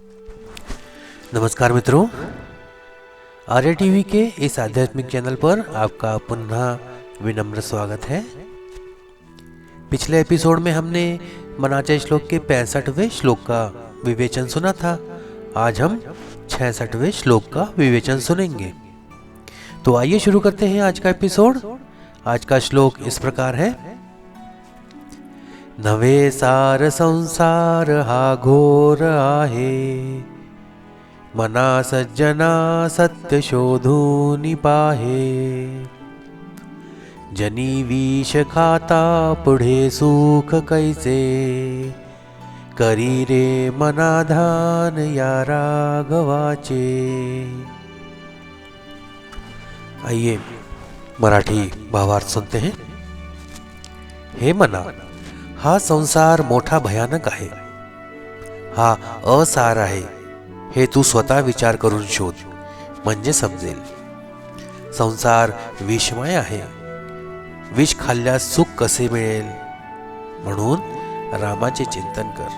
नमस्कार मित्रों, आर्य टीवी के इस आध्यात्मिक चैनल पर आपका पुनः विनम्र स्वागत है। पिछले एपिसोड में हमने मनाचा श्लोक के 65वें श्लोक का विवेचन सुना था। आज हम 66वें श्लोक का विवेचन सुनेंगे। तो आइए शुरू करते हैं आज का एपिसोड। आज का श्लोक इस प्रकार है। नवे सार संसार हा घोर आहे, मना सज्जना सत्य शोधूनि पाहे, जनी विष खाता पुढे सुख कैसे, करी रे मना ध्यान या राघवाचे। आइए मराठी भावार्थ सुनते हैं। हे मना, हा संसार मोठा भयानक आहे, हा असार आहे हे तू स्वतः विचार करून शोध, म्हणजे समजेल। संसार विषमय आहे, विष खाल्ल्यास सुख कसे मिळेल, म्हणून रामाचे चिंतन कर।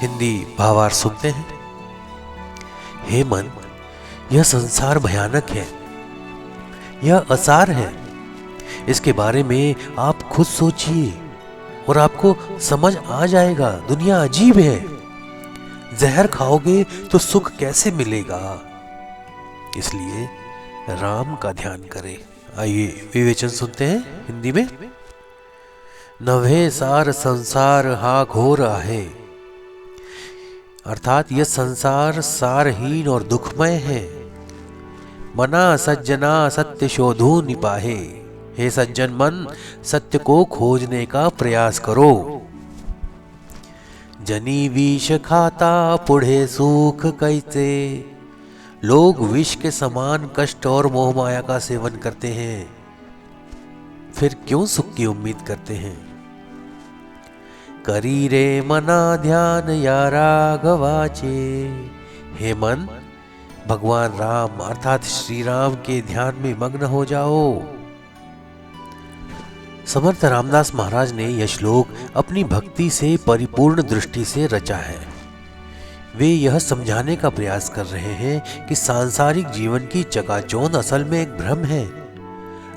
हिंदी भावार्थ सुनते हैं। हे मन, यह संसार भयानक है, यह असार है। इसके बारे में आप खुद सोचिए और आपको समझ आ जाएगा। दुनिया अजीब है, जहर खाओगे तो सुख कैसे मिलेगा, इसलिए राम का ध्यान करें। आइए विवेचन सुनते हैं हिंदी में। नभे सार संसार हा घोर आहे, अर्थात यह संसार सारहीन और दुखमय है। मना सज्जना सत्य शोधूनि पाहे, हे सज्जन मन, सत्य को खोजने का प्रयास करो। जनी विष खाता पुढे सुख कैसे, लोग विष के समान कष्ट और मोह माया का सेवन करते हैं, फिर क्यों सुख की उम्मीद करते हैं। करी रे मना ध्यान या राघवाचे, हे मन, भगवान राम अर्थात श्री राम के ध्यान में मग्न हो जाओ। समर्थ रामदास महाराज ने यह श्लोक अपनी भक्ति से परिपूर्ण दृष्टि से रचा है। वे यह समझाने का प्रयास कर रहे हैं कि सांसारिक जीवन की चकाचौंध असल में एक भ्रम है।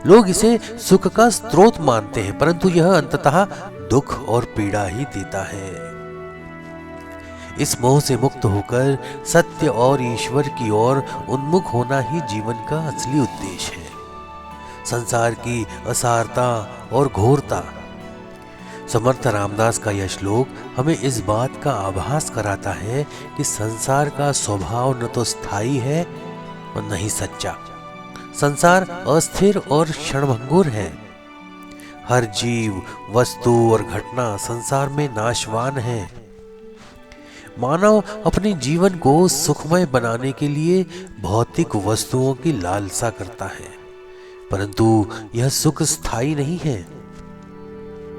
लोग इसे सुख का स्रोत मानते हैं, परंतु यह अंततः दुख और पीड़ा ही देता है। इस मोह से मुक्त होकर सत्य और ईश्वर की ओर उन्मुख होना ही जीवन का असली उद्देश्य है। संसार की असारता और घोरता। समर्थ रामदास का यह श्लोक हमें इस बात का आभास कराता है कि संसार का स्वभाव न तो स्थायी है और न ही सच्चा। संसार अस्थिर और क्षणभंगुर है। हर जीव, वस्तु और घटना संसार में नाशवान है। मानव अपने जीवन को सुखमय बनाने के लिए भौतिक वस्तुओं की लालसा करता है, परंतु यह सुख स्थायी नहीं है।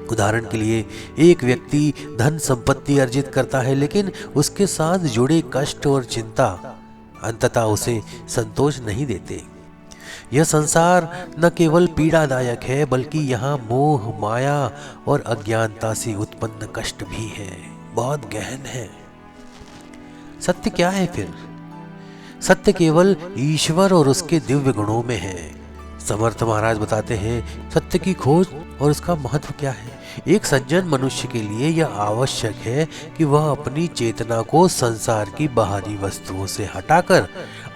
उदाहरण के लिए, एक व्यक्ति धन संपत्ति अर्जित करता है, लेकिन उसके साथ जुड़े कष्ट और चिंता अंततः उसे संतोष नहीं देते। यह संसार न केवल पीड़ादायक है, बल्कि यहाँ मोह, माया और अज्ञानता से उत्पन्न कष्ट भी है, बहुत गहन है। सत्य क्या है फिर? सत्य केवल ईश्वर और उसके दिव्य गुणों में है। समर्थ महाराज बताते हैं, सत्य की खोज और उसका महत्व क्या है। एक सज्जन मनुष्य के लिए यह आवश्यक है कि वह अपनी चेतना को संसार की बाहरी वस्तुओं से हटाकर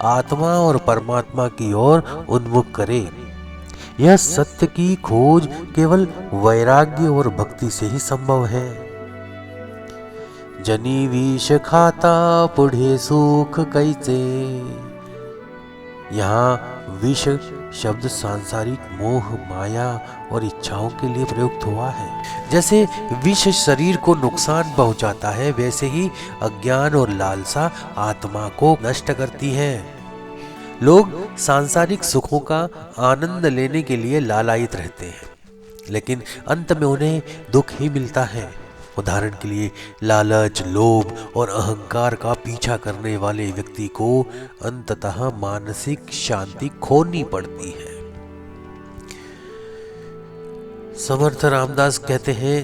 आत्मा और परमात्मा की ओर उन्मुख करे। यह सत्य की खोज केवल वैराग्य और भक्ति से ही संभव है। जनी विष खाता पुढे सुख कैसे, यहाँ विष शब्द सांसारिक मोह, माया और इच्छाओं के लिए प्रयुक्त हुआ है। जैसे विष शरीर को नुकसान पहुंचाता है, वैसे ही अज्ञान और लालसा आत्मा को नष्ट करती है। लोग सांसारिक सुखों का आनंद लेने के लिए लालायित रहते हैं, लेकिन अंत में उन्हें दुख ही मिलता है। उदाहरण के लिए, लालच, लोभ और अहंकार का पीछा करने वाले व्यक्ति को अंततः मानसिक शांति खोनी पड़ती है। समर्थ रामदास कहते हैं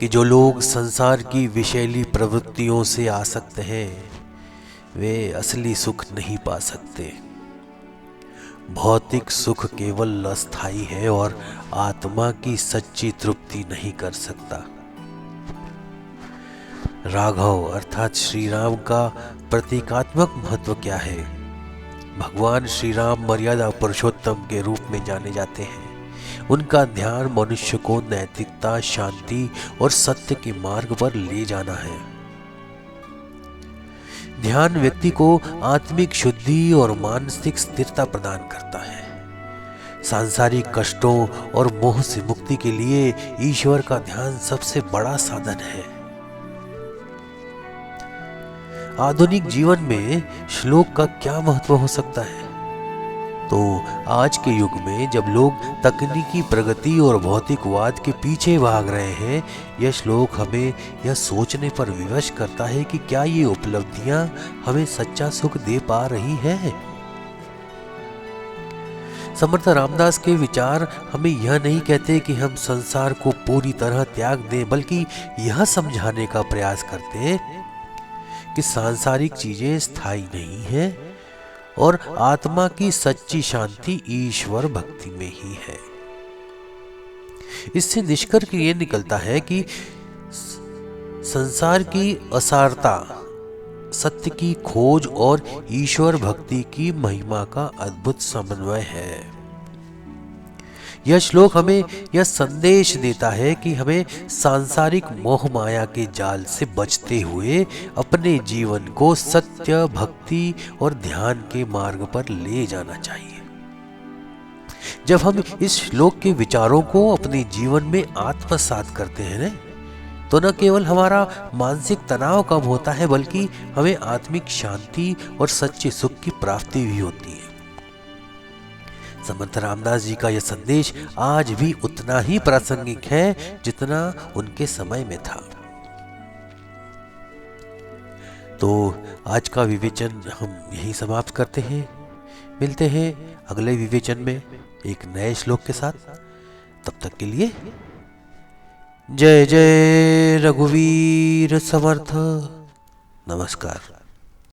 कि जो लोग संसार की विषैली प्रवृत्तियों से आसक्त हैं वे असली सुख नहीं पा सकते। भौतिक सुख केवल अस्थायी है और आत्मा की सच्ची तृप्ति नहीं कर सकता। राघव अर्थात श्री राम का प्रतीकात्मक महत्व क्या है? भगवान श्री राम मर्यादा पुरुषोत्तम के रूप में जाने जाते हैं। उनका ध्यान मनुष्य को नैतिकता, शांति और सत्य के मार्ग पर ले जाना है। ध्यान व्यक्ति को आत्मिक शुद्धि और मानसिक स्थिरता प्रदान करता है। सांसारिक कष्टों और मोह से मुक्ति के लिए ईश्वर का ध्यान सबसे बड़ा साधन है। आधुनिक जीवन में श्लोक का क्या महत्व हो सकता है? तो आज के युग में जब लोग तकनीकी प्रगति और भौतिकवाद के पीछे भाग रहे हैं, यह श्लोक हमें यह सोचने पर विवश करता है कि क्या ये उपलब्धियां हमें सच्चा सुख दे पा रही हैं? समर्थ रामदास के विचार हमें यह नहीं कहते कि हम संसार को पूरी तरह त्याग दें, बल्कि यह समझाने का प्रयास करते हैं कि सांसारिक चीजें स्थायी नहीं है और आत्मा की सच्ची शांति ईश्वर भक्ति में ही है। इससे निष्कर्ष ये निकलता है कि संसार की असारता, सत्य की खोज और ईश्वर भक्ति की महिमा का अद्भुत समन्वय है। यह श्लोक हमें यह संदेश देता है कि हमें सांसारिक मोह माया के जाल से बचते हुए अपने जीवन को सत्य, भक्ति और ध्यान के मार्ग पर ले जाना चाहिए। जब हम इस श्लोक के विचारों को अपने जीवन में आत्मसात करते हैं न, तो न केवल हमारा मानसिक तनाव कम होता है, बल्कि हमें आत्मिक शांति और सच्चे सुख की प्राप्ति भी होती है। समर्थ रामदास जी का यह संदेश आज भी उतना ही प्रासंगिक है जितना उनके समय में था। तो आज का विवेचन हम यहीं समाप्त करते हैं। मिलते हैं अगले विवेचन में एक नए श्लोक के साथ। तब तक के लिए जय जय रघुवीर समर्थ। नमस्कार।